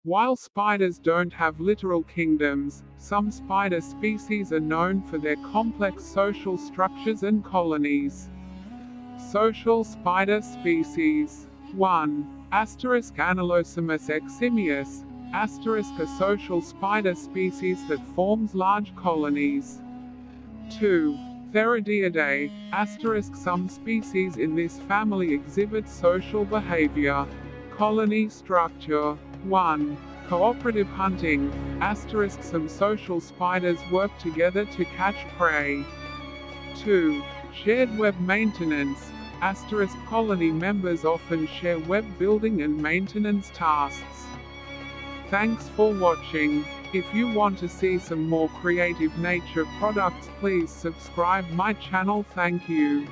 While spiders don't have literal kingdoms, some spider species are known for their complex social structures and colonies. Social spider species. 1. Anelosemus eximius. A social spider species that forms large colonies. 2. Theridiidae. Some species in this family exhibit social behavior. Colony structure. 1. Cooperative hunting. Some social spiders work together to catch prey. 2. Shared web maintenance. Colony members often share web building and maintenance tasks. Thanks for watching. If you want to see some more creative nature products, please subscribe my channel. Thank you.